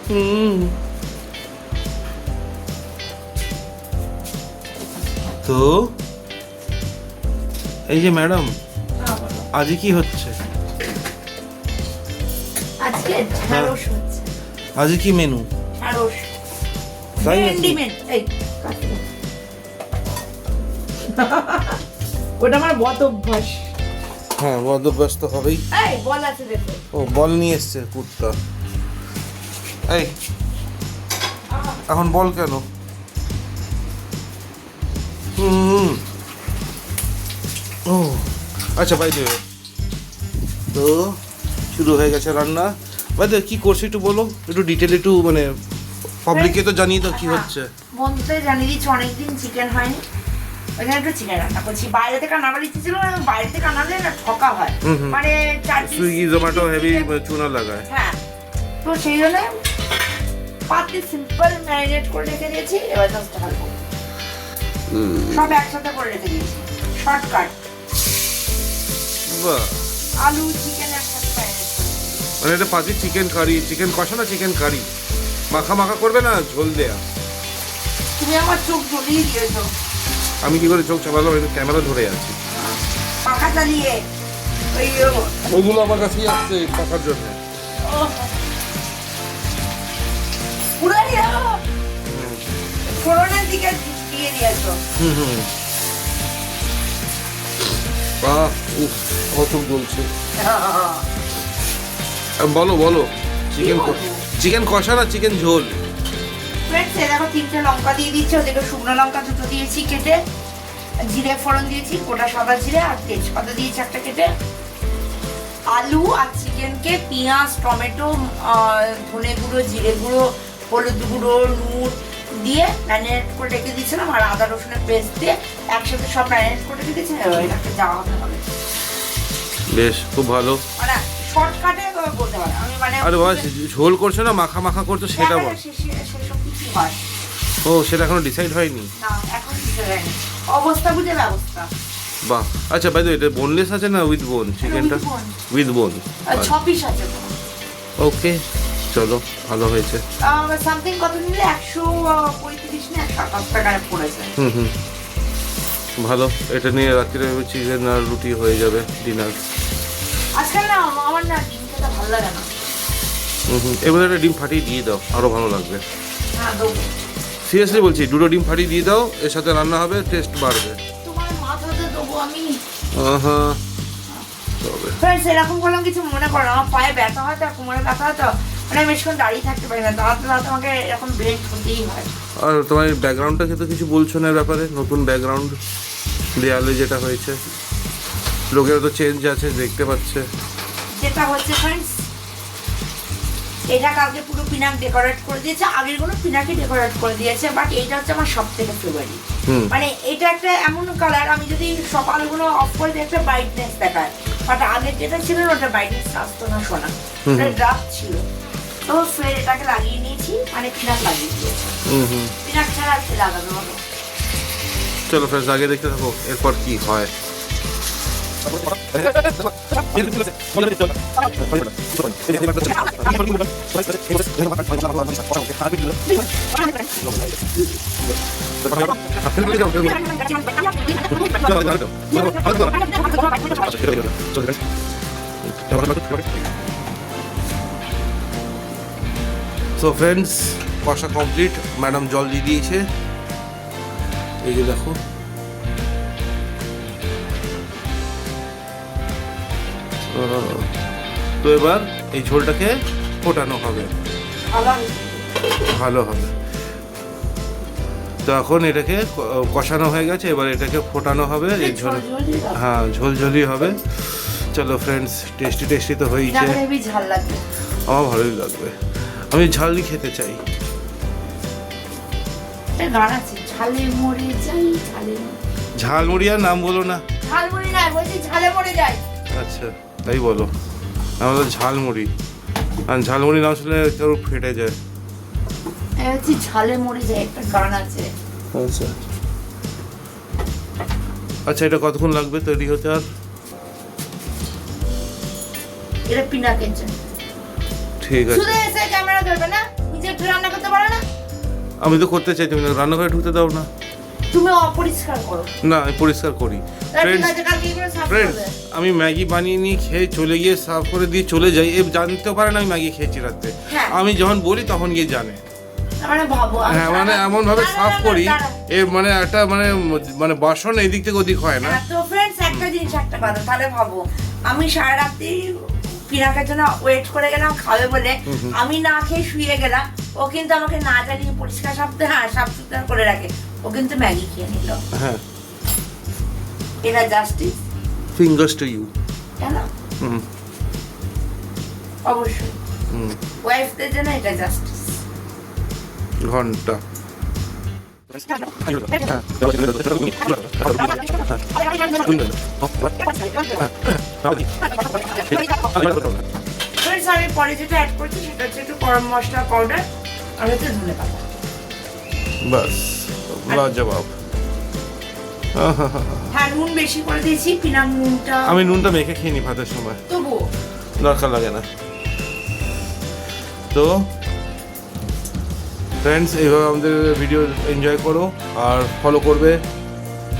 তো এই যে ম্যাডাম, আজকে কি হচ্ছে? আজকে ঢ্যাঁড়স হচ্ছে। আজকে কি মেনু? ঢ্যাঁড়স। তাই নাকি? মেন্ডিমেন্ট এই ওটা আমার বদ অভ্যাস। হ্যাঁ, বদভ্যাস তো হবেই। এই বল আছে দেখো। ও বল নিয়ে এসছে কুত্তা। এই এখন বল কেন? ও আচ্ছা, বাই দেবে তো শুরু হয়ে গেছে রান্না। বাই দেবে কি করছো একটু বলো, একটু ডিটেল, একটু মানে পাবলিককে তো জানিয়ে দাও কি হচ্ছে। বন্ধুদের জানিয়ে দিচ্ছি, অনেকদিন চিকেন হয়নি, ওইখানে একটু চিকেন রান্না করছি। বাইরে থেকে আনাবার ইচ্ছে ছিল, বাইরে থেকে আনালে না ঠকা হয়, মানে সুইগি জোম্যাটো হেভি চুনা লাগায়। হ্যাঁ, তো সেই জন্য পাতলি সিম্পল ম্যারিনেট করে রেখে দিয়েছি। এবার জাস্ট ঢালবো, সব একসাথে করে রেখে দিয়েছি, শর্টকাট। বাহ, আলু চিকেন একসাথে ম্যারিনেট করে। মানে এটা পাতি চিকেন কারি, চিকেন কষা না চিকেন কারি? মাখা মাখা করবে না ঝোল দেয়া? তুমি আমার চোখ জ্বলিয়ে দিয়েছো। আমি কি করে চোখ চাপালাম? একটু ক্যামেরা ধরে আছি, পাখা চালিয়ে। ওইগুলো আমার কাছেই আসছে পাকার জন্য। পুরো ফোড়নের দিকে দিয়ে দিয়েছো। আমার চোখ জ্বলছে। বলো বলো, চিকেন চিকেন কষা না চিকেন ঝোল? ফ্রেন্ডস, দেখো 3টে লঙ্কা দিয়ে দিচ্ছি, ওদিকে শুকনো লঙ্কা 2টো দিয়েছি কেটে, জিরে ফোড়ন দিয়েছি, গোটা সাদা জিরে আর তেজপাতা দিয়েছি একটা কেটে। আলু আর চিকেনকে পেঁয়াজ, টমেটো, ধনে গুঁড়ো, জিরে গুঁড়ো, হলুদ গুঁড়ো, নুন দিয়ে ম্যারিনেট করে রেখে দিয়েছিলাম, আর আদা রসুনের পেস্ট দিয়ে একসাথে সব ম্যারিনেট করে রেখে দিয়েছি। এটাকে যাওয়া হবে। বেশ, খুব ভালো। মানে শর্টকাটে বলতে পারে আমি, মানে আরে বাবা, ঝোল করছো না মাখা মাখা করছো সেটা বল। সেসব কিছু হয় ও, সেটা এখনো ডিসাইড হয়নি? না, এখন কিছু হয়নি, অবস্থা বুঝে ব্যবস্থা। বাহ, আচ্ছা বাই দ্য ওয়ে, এটা বোনলেস আছে না উইথ বোন চিকেনটা? উইথ বোন। 6 পিস আছে। ওকে, চলো, ভালো হয়েছে। সামথিং কত নিলে 135 না 128 টাকায় পড়েছে। ভালো, এটা নিয়ে রাত্রে চিকেন আর রুটি হয়ে যাবে ডিনার। আজকাল না আমার না ডিম খেতে ভালো লাগে না। এবার একটা ডিম ফাটিয়ে দিয়ে দাও, আরো ভালো লাগবে। হ্যাঁ, দেবো। সিরিয়াসলি বলছি, 2টো ডিম ফাটিয়ে দিয়ে দাও, এর সাথে রান্না হবে, টেস্ট বাড়বে। তোমার মাথাতে দেবো আমি। হ্যাঁ, তবে ফ্রেন্ডস, এরকম করলাম কিছু মনে করো, আমার পায়ে ব্যথা হয় তো, কোমরে ব্যথা হয় তো, মানে আমি বেশিক্ষণ দাঁড়িয়ে থাকতে পারি না, দাঁড়াতে দাঁড়াতে আমাকে এরকম বেড হতেই হয়। আর তোমার ব্যাকগ্রাউন্ডটা কিন্তু কিছু বলছো না ব্যাপারে, নতুন ব্যাকগ্রাউন্ড দেয়ালে যেটা হয়েছে, লোকেরা তো চেঞ্জ আছে দেখতে পাচ্ছে। যেটা হচ্ছে ফ্রেন্ডস, এটা কালকে পুরো পিনাক ডেকোরেট করে দিয়েছে, আগের গুলো পিনাকে ডেকোরেট করে দিয়েছে, বাট এইটা হচ্ছে আমার সব থেকে ফেভারিট। মানে এটা একটা এমন কালার, আমি যদি সকালগুলো অফ করে দিই একটা ব্রাইটনেস দেখায়, বাট আগের যেটা ছিল ওটা ব্রাইটনেস আসতো না, শোনা ওটা ড্রাফট ছিল। তো ফের এটাকে লাগিয়ে নিয়েছি, মানে পিনাক লাগিয়ে দিয়েছে। পিনাক ছাড়া আর কি লাগাবে বলো? চলো ফ্রেন্ডস, আগে দেখতে থাকো এরপর কি হয়। সো ফ্রেন্ডস, কষা কমপ্লিট, ম্যাডাম জল দিয়ে দিয়েছে, এই যে দেখো। তো এবার এই ঝোলটাকে ফোটানো হবে, ভালো হবে। তো এখন এটাকে কষানো হয়ে গেছে, এবার এটাকে ফোটানো হবে এই ঝোল। হ্যাঁ, ঝোলঝোলি হবে। চলো ফ্রেন্ডস, টেস্টি টেস্টি তো হয়েছে। ঝাল লাগবে, আমার ভালোই লাগবে, আমি ঝালই খেতে চাই। গান আছে, ঝালে মরে যাই, ঝালমুড়ি আর নাম বলো না। ঝালমুড়ি না, বলছি ঝালে মরে যাই। আচ্ছা, তাই বলো। আমাদের ঝালমুড়ি, আর ঝালমুড়ি না আসলে কেউ ফেটে যায়। বলছি ঝালে মরে যায়, একটা গান আছে। আচ্ছা আচ্ছা, এটা কতক্ষণ লাগবে তৈরি হতে? আর এটা পিনাকের জন্য। ঠিক আছে, শুধু এসে ক্যামেরা ধরবে না, যে তুই রান্না করতে পারো না? আমি তো করতে চাই, তুমি রান্নাঘরে ঢুকতে দাও না। তুমি অপরিষ্কার করো। না, আমি পরিষ্কার করি। ফ্রেন্ডস, আমি ম্যাগি বানিয়ে নিয়ে খেয়ে চলে গিয়ে সার্ভ করে দিয়ে চলে যাই, এ জানতেও পারে না আমি ম্যাগি খেয়েছি রাতে। হ্যাঁ। আমি যখন বলি তখন গিয়ে জানে। মানে ভাবো, হ্যাঁ, মানে এমন ভাবে সার্ভ করি, এ মানে একটা মানে বাসন এদিক থেকে ওদিক হয় না। তো ফ্রেন্ডস, একটা জিনিস, একটা কথা, তাহলে ভাবো আমি সারা রাত্রি পিনাকের জন্য ওয়েট করে গেলাম খাবে বলে, আমি না খেয়ে শুয়ে গেলাম, ও কিন্তু আমাকে না জানিয়ে পরিষ্কার সাফ সুতরা করে রাখে, ও কিন্তু ম্যাগি খেয়ে নিল। হ্যাঁ, এটা জাস্টিস? Fingers to you. কেন? অবশ্যই ওয়াইফদের জন্য এটা জাস্টিস। ঘন্টা ফ্রেন্ডস, আমি পরে যেটা অ্যাড করছি সেটা হচ্ছে একটু গরম মশলা পাউডার আর হচ্ছে ধনেপাতা। বাস, লাজবাব। হ্যাঁ, নুন বেশি করে দিয়েছি, পিনাক নুনটা আমি নুনটা মেখে খেয়ে নি ভাতের সময়, তবুও দরকার লাগে না। তো ফ্রেন্ডস, এইভাবে আমাদের ভিডিও এনজয় করো আর ফলো করবে,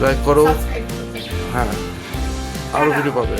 লাইক করো। সাবস্ক্রাইব করবে। হ্যাঁ, আরও ভিডিও পাবে।